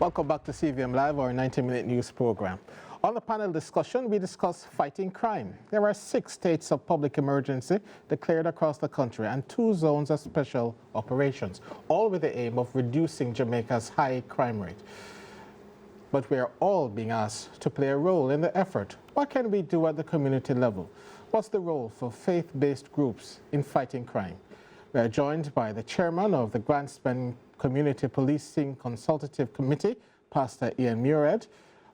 Welcome back to CVM Live, our 90-minute news program. On the panel discussion, we discuss fighting crime. There are 6 states of public emergency declared across the country and 2 zones of special operations, all with the aim of reducing Jamaica's high crime rate. But we are all being asked to play a role in the effort. What can we do at the community level? What's the role for faith-based groups in fighting crime? We are joined by the chairman of the Grandspend Community Policing Consultative Committee, Pastor Ian Mured,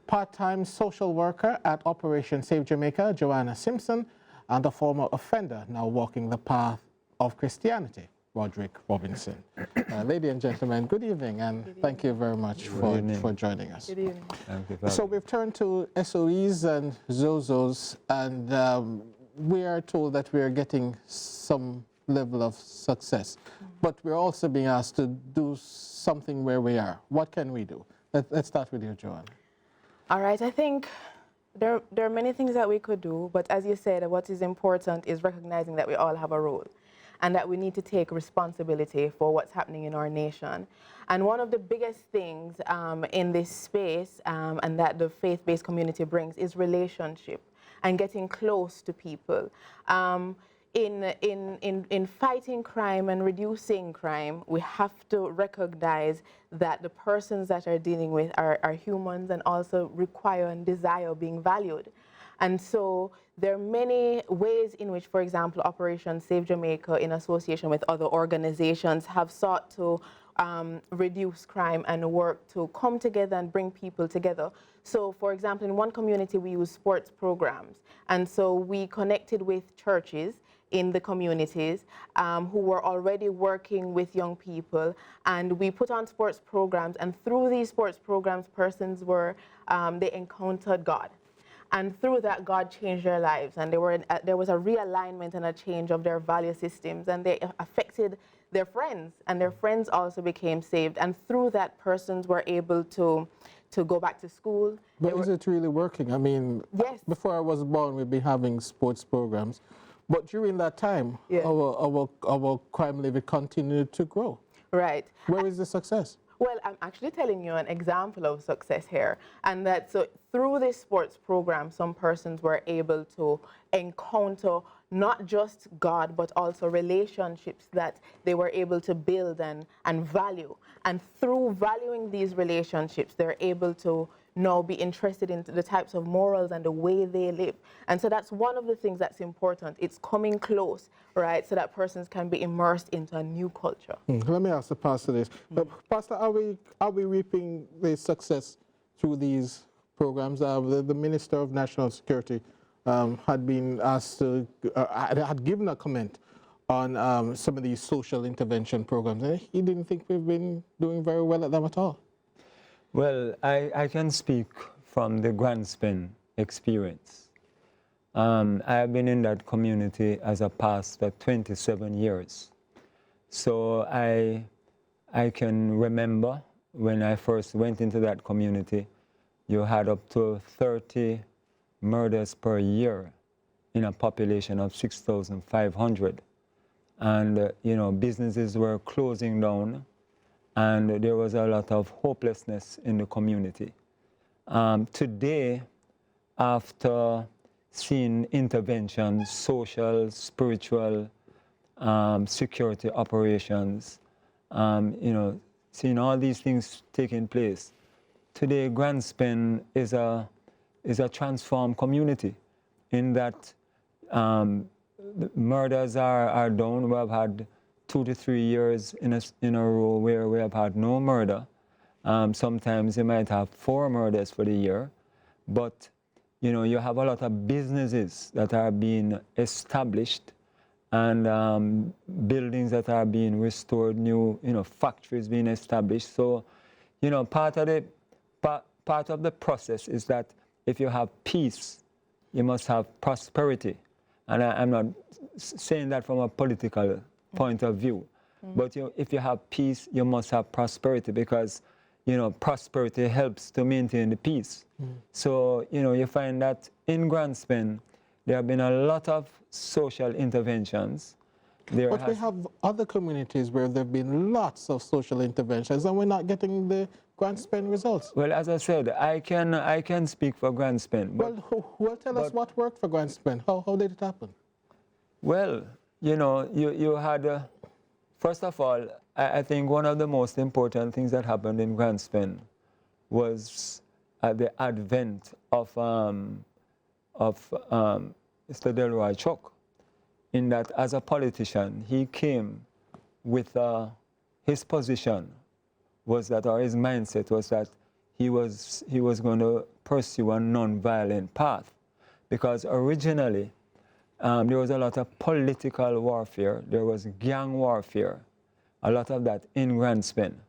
part-time social worker at Operation Save Jamaica, Joanna Simpson, and a former offender now walking the path of Christianity, Roderick Robinson. Ladies and gentlemen, good evening, and thank you very much for joining us. Good evening. So we've turned to SOEs and ZOZOs, and we are told that we are getting some level of success, but we're also being asked to do something where we are. What can we do? Let's start with you, Joanna. All right, I think there are many things that we could do, but as you said, what is important is recognizing that we all have a role and that we need to take responsibility for what's happening in our nation. And one of the biggest things in this space and that the faith-based community brings is relationship and getting close to people. In fighting crime and reducing crime, we have to recognize that the persons that are dealing with are humans and also require and desire being valued. And so there are many ways in which, for example, Operation Save Jamaica, in association with other organizations, have sought to reduce crime and work to come together and bring people together. So, for example, in one community, we use sports programs. And so we connected with churches in the communities who were already working with young people, and we put on sports programs, and through these sports programs, persons were, they encountered God. And through that, God changed their lives, and there was a realignment and a change of their value systems, and they affected their friends, and their friends also became saved. And through that, persons were able to go back to school. But is it really working? I mean, yes. Before I was born, we'd be having sports programs. But during that time, our crime level continued to grow. Right. Where is the success? Well, I'm actually telling you an example of success here. And that so through this sports program, some persons were able to encounter not just God, but also relationships that they were able to build and value. And through valuing these relationships, they're able to now be interested in the types of morals and the way they live. And so that's one of the things that's important. It's coming close, right, so that persons can be immersed into a new culture. Let me ask the pastor this. Pastor, are we reaping the success through these programs? The Minister of National Security had been asked to, had given a comment on some of these social intervention programs, and he didn't think we've been doing very well at them at all. Well, I can speak from the Grandspend experience. I have been in that community as a pastor 27 years. So I can remember when I first went into that community, you had up to 30 murders per year in a population of 6,500. And, you know, businesses were closing down, and there was a lot of hopelessness in the community. Today, after seeing interventions, social, spiritual, security operations, you know, seeing all these things taking place, today Grandspend is a transformed community in that murders are down. We have had 2 to 3 years in a row where we have had no murder. Sometimes you might have 4 murders for the year, but you know, you have a lot of businesses that are being established and buildings that are being restored, new, you know, factories being established. So, you know, part of the process is that if you have peace, you must have prosperity. And I'm not saying that from a political point of view. But if you have peace, you must have prosperity, because, you know, prosperity helps to maintain the peace. So, you know, you find that in Grandspend, there have been a lot of social interventions But we have other communities where there have been lots of social interventions and we're not getting the grant spend results. Well, as I said, I can speak for grant spend. Well, tell us what worked for grant spend. How did it happen? Well, you know, you had, first of all, I think one of the most important things that happened in grant spend was the advent of Mr. Delroy Chuck, in that as a politician, he came with his position was that, or his mindset was that he was going to pursue a non-violent path. Because originally, there was a lot of political warfare, there was gang warfare, a lot of that in grant spend.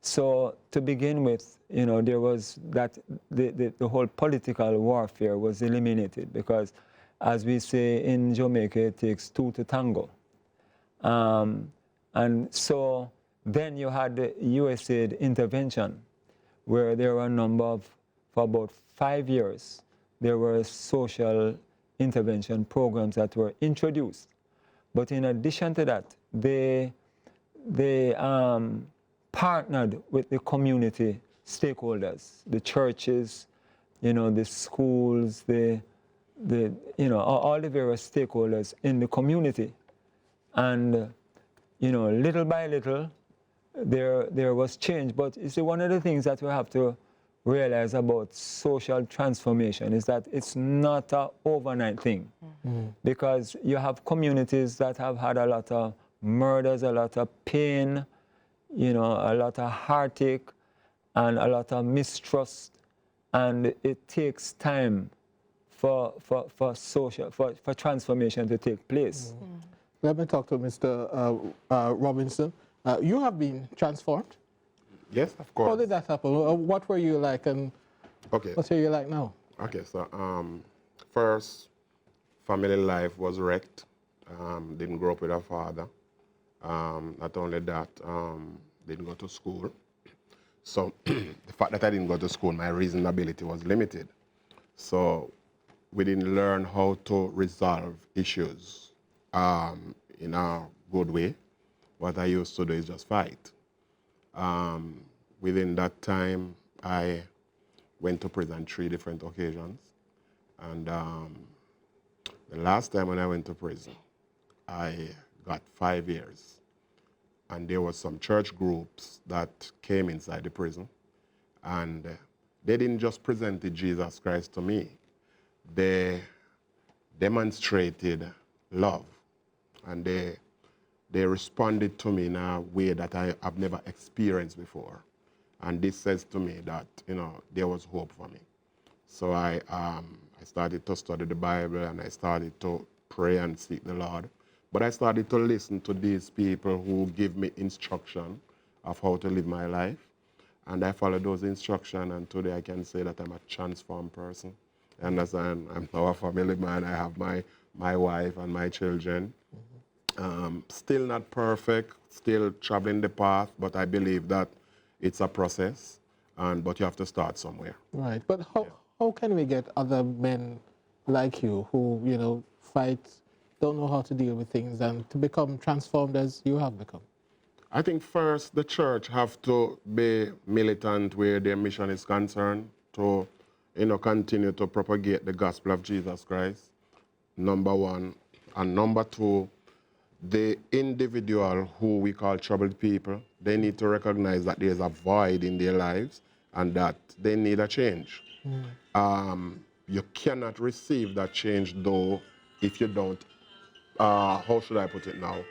So to begin with, you know, there was that, the whole political warfare was eliminated because, as we say in Jamaica, it takes two to tango. And so then you had the USAID intervention, where there were a number of, for about 5 years, there were social intervention programs that were introduced. But in addition to that, they partnered with the community stakeholders, the churches, you know, the schools, you know, all the various stakeholders in the community. And, you know, little by little, there was change. But you see, one of the things that we have to realize about social transformation is that it's not an overnight thing. Mm-hmm. Because you have communities that have had a lot of murders, a lot of pain, you know, a lot of heartache, and a lot of mistrust. And it takes time for transformation to take place. Mm-hmm. Let me talk to Mr. Robinson. You have been transformed? Yes, of course. How did that happen? What were you like and what are you like now? Okay, so first, family life was wrecked. Didn't grow up with a father. Not only that, didn't go to school. So the fact that I didn't go to school, my reasonability was limited. So we didn't learn how to resolve issues in a good way. What I used to do is just fight. Within that time, I went to prison 3 different occasions. And the last time when I went to prison, I got 5 years. And there was some church groups that came inside the prison. And they didn't just present Jesus Christ to me. They demonstrated love. And they responded to me in a way that I have never experienced before. And this says to me that, you know, there was hope for me. So I started to study the Bible, and I started to pray and seek the Lord. But I started to listen to these people who give me instruction of how to live my life. And I followed those instructions, and today I can say that I'm a transformed person. You understand? I'm now a family man. I have my wife and my children. Still not perfect, still traveling the path, but I believe that it's a process, but you have to start somewhere. Right, but how can we get other men like you who, you know, fight, don't know how to deal with things, and to become transformed as you have become? I think first the church have to be militant where their mission is concerned, to, you know, continue to propagate the gospel of Jesus Christ, number one. And number two, the individual who we call troubled people, they need to recognize that there's a void in their lives and that they need a change. You cannot receive that change, though, if you don't, how should I put it now?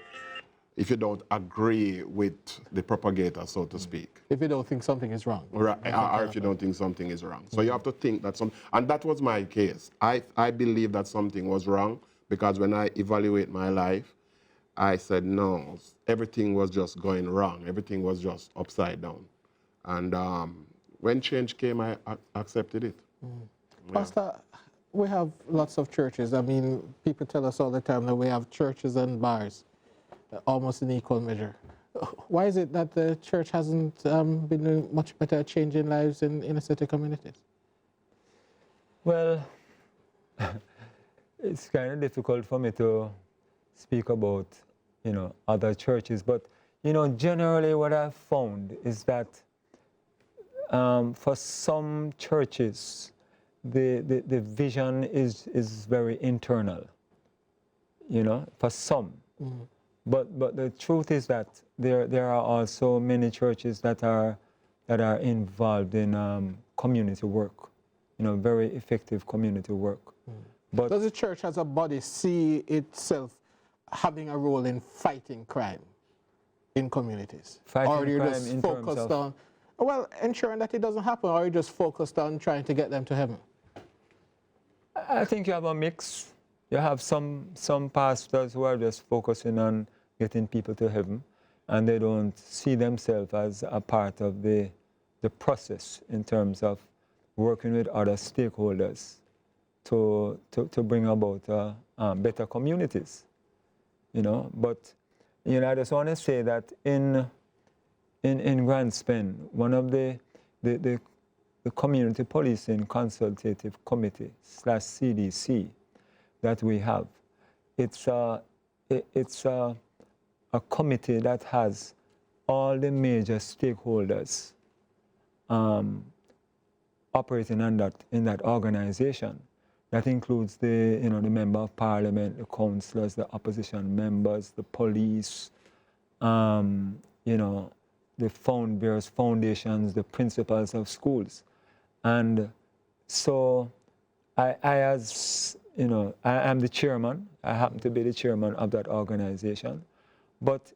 If you don't agree with the propagator, so to speak. If you don't think something is wrong. Right, or if you don't think something is wrong. So you have to think that and that was my case. I believe that something was wrong, because when I evaluate my life, I said, no, everything was just going wrong. Everything was just upside down. And when change came, I accepted it. Yeah. Pastor, we have lots of churches. I mean, people tell us all the time that we have churches and bars, almost in equal measure. Why is it that the church hasn't been doing much better at changing lives in inner city communities? Well, it's kind of difficult for me to speak about other churches. But, generally what I've found is that for some churches, the vision is very internal, for some. Mm-hmm. But the truth is that there are also many churches that are involved in community work, very effective community work. Mm. But does the church as a body see itself having a role in fighting crime in communities? Fighting or are you crime just in focused terms of, on, ensuring that it doesn't happen, or are you just focused on trying to get them to heaven? I think you have a mix. You have some pastors who are just focusing on getting people to heaven, and they don't see themselves as a part of the process in terms of working with other stakeholders to bring about better communities. But I just want to say that in Grand Spin, one of the community policing consultative committee / CDC that we have, it's a committee that has all the major stakeholders operating in that organization. That includes the member of parliament, the councillors, the opposition members, the police, the various foundations, the principals of schools. And so I am the chairman. I happen to be the chairman of that organization. But,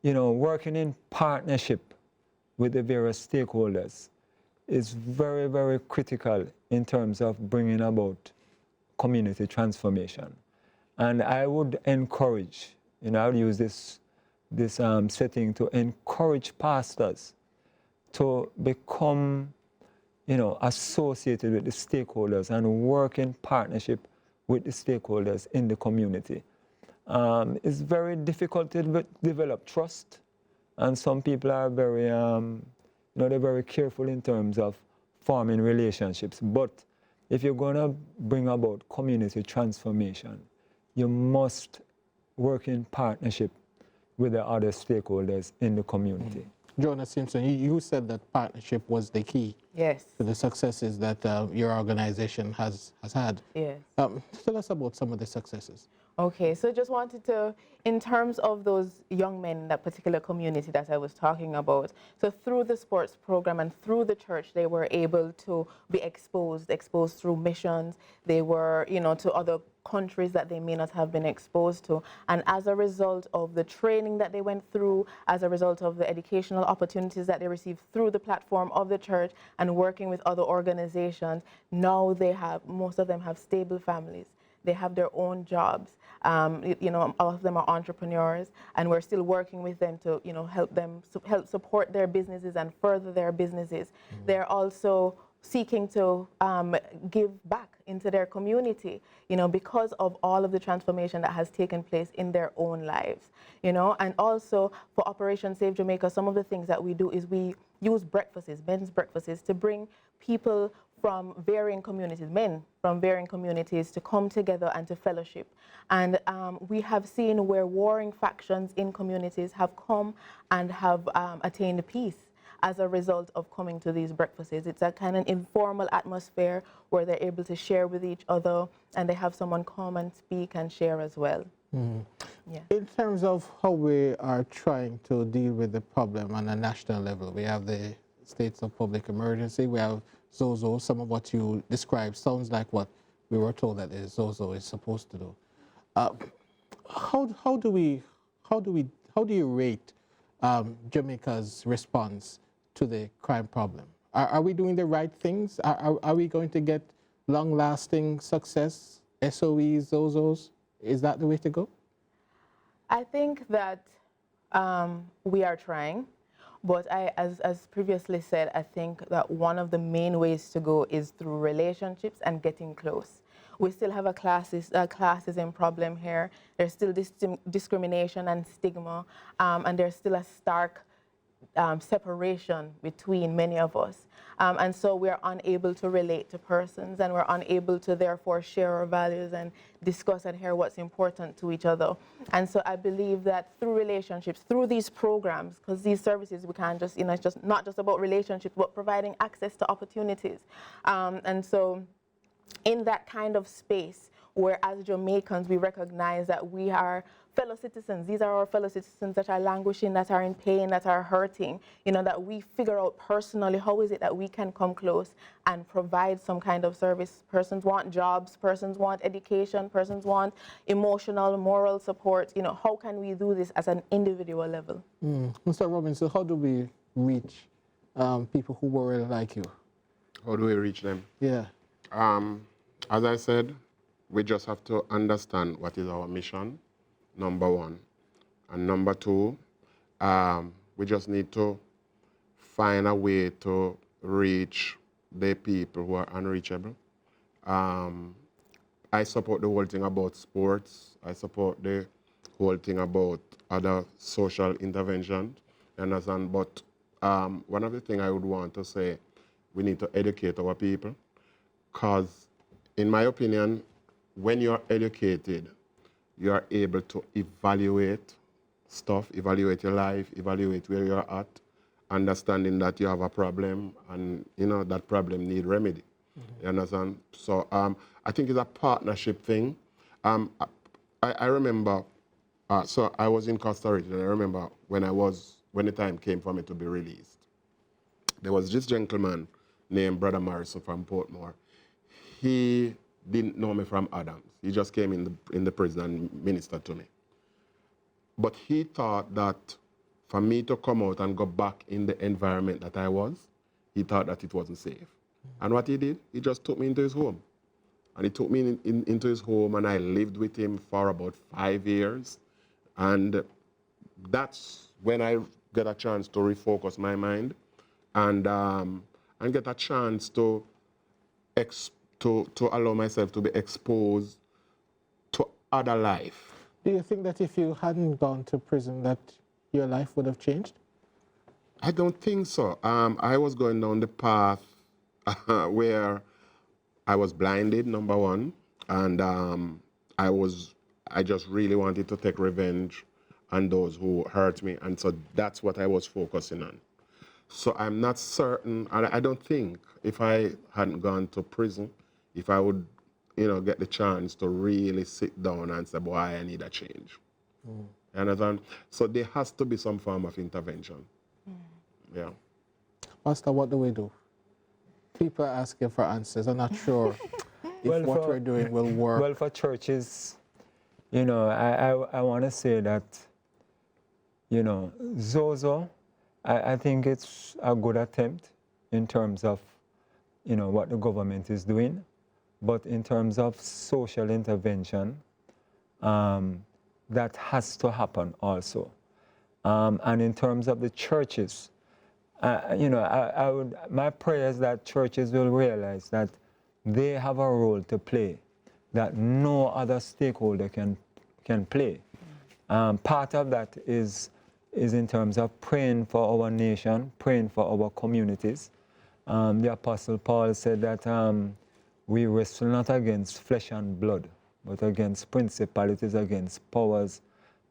working in partnership with the various stakeholders is very, very critical in terms of bringing about community transformation. And I would encourage, I would use this setting to encourage pastors to become, associated with the stakeholders and work in partnership with the stakeholders in the community. It's very difficult to develop trust, and some people are very, they're very careful in terms of forming relationships. But if you're going to bring about community transformation, you must work in partnership with the other stakeholders in the community. Jonah Simpson, you said that partnership was the key Yes. to the successes that your organization has had. Yes. Tell us about some of the successes. Okay, so just wanted to, in terms of those young men in that particular community that I was talking about, so through the sports program and through the church, they were able to be exposed through missions. They were, to other countries that they may not have been exposed to. And as a result of the training that they went through, as a result of the educational opportunities that they received through the platform of the church and working with other organizations, now most of them have stable families. They have their own jobs. All of them are entrepreneurs, and we're still working with them to, help support their businesses and further their businesses. Mm-hmm. They're also seeking to give back into their community, because of all of the transformation that has taken place in their own lives, And also for Operation Save Jamaica, some of the things that we do is we use men's breakfasts, to bring people from varying communities, men from varying communities, to come together and to fellowship. And we have seen where warring factions in communities have come and have attained peace as a result of coming to these breakfasts. It's a kind of informal atmosphere where they're able to share with each other, and they have someone come and speak and share as well. Mm-hmm. Yeah. In terms of how we are trying to deal with the problem on a national level, we have the states of public emergency, we have ZOZO. Some of what you described sounds like what we were told that the ZOZO is supposed to do. How do you rate Jamaica's response to the crime problem? Are we doing the right things? Are we going to get long-lasting success? SOEs, ZOZOs? Is that the way to go? I think that we are trying. But as previously said, I think that one of the main ways to go is through relationships and getting close. We still have a classism problem here. There's still discrimination and stigma, and there's still a stark separation between many of us. And so we're unable to relate to persons, and we're unable to therefore share our values and discuss and hear what's important to each other. And so I believe that through relationships, through these programs, because these services, we can't just, it's just not just about relationships, but providing access to opportunities. And so in that kind of space, where as Jamaicans we recognize that we are fellow citizens. These are our fellow citizens that are languishing, that are in pain, that are hurting, that we figure out personally how is it that we can come close and provide some kind of service. Persons want jobs, persons want education, persons want emotional, moral support. How can we do this as an individual level? Mr. Robinson, how do we reach people who worry like you? How do we reach them? Yeah. As I said, we just have to understand what is our mission, number one. And number two, we just need to find a way to reach the people who are unreachable. I support the whole thing about sports. I support the whole thing about other social intervention. You understand? But one of the things I would want to say, we need to educate our people, because in my opinion, when you're educated, you are able to evaluate stuff, evaluate your life, evaluate where you're at, understanding that you have a problem and that problem need remedy. You understand? So I think it's a partnership thing. I remember, so I was in Costa Rica, and I remember when the time came for me to be released, there was this gentleman named Brother Morrison from Portmore. He didn't know me from Adams. He just came in the prison and ministered to me. But he thought that for me to come out and go back in the environment that I was, he thought that it wasn't safe. And what he did, he just took me into his home. And he took me into his home, and I lived with him for about 5 years. And that's when I get a chance to refocus my mind and get a chance to allow myself to be exposed to other life. Do you think that if you hadn't gone to prison that your life would have changed? I don't think so. I was going down the path where I was blinded, number one, and I just really wanted to take revenge on those who hurt me, and so that's what I was focusing on. So I'm not certain, and I don't think if I hadn't gone to prison, if I would, get the chance to really sit down and say, boy, I need a change. You understand? So there has to be some form of intervention. Yeah. Pastor, what do we do? People are asking for answers. I'm not sure if what we're doing will work. Well, for churches, I want to say that, Zozo, I think it's a good attempt in terms of, what the government is doing. But in terms of social intervention, that has to happen also. And in terms of the churches, my prayer is that churches will realize that they have a role to play that no other stakeholder can play. Part of that is in terms of praying for our nation, praying for our communities. The Apostle Paul said that we wrestle not against flesh and blood, but against principalities, against powers,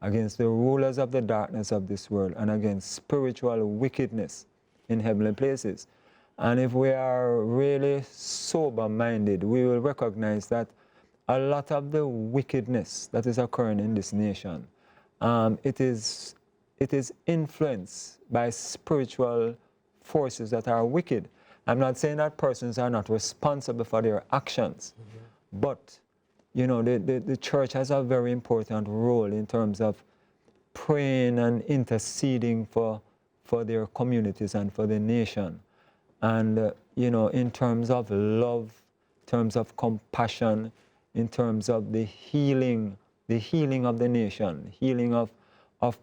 against the rulers of the darkness of this world, and against spiritual wickedness in heavenly places. And if we are really sober-minded, we will recognize that a lot of the wickedness that is occurring in this nation, it is influenced by spiritual forces that are wicked. I'm not saying that persons are not responsible for their actions, but the church has a very important role in terms of praying and interceding for their communities and for the nation. And, in terms of love, in terms of compassion, in terms of the healing of the nation, healing of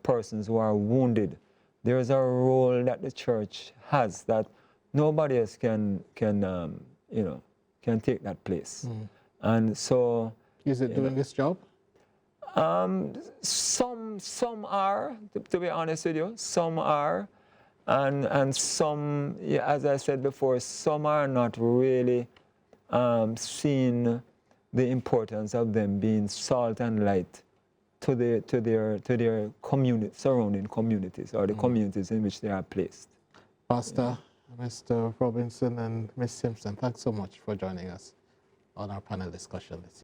persons who are wounded, there is a role that the church has that nobody else can take that place. And so... Is it doing this job? Some are, to be honest with you, some are. And some, yeah, as I said before, some are not really seeing the importance of them being salt and light to their surrounding communities or the communities in which they are placed. Pastor, Mr. Robinson and Ms. Simpson, thanks so much for joining us on our panel discussion this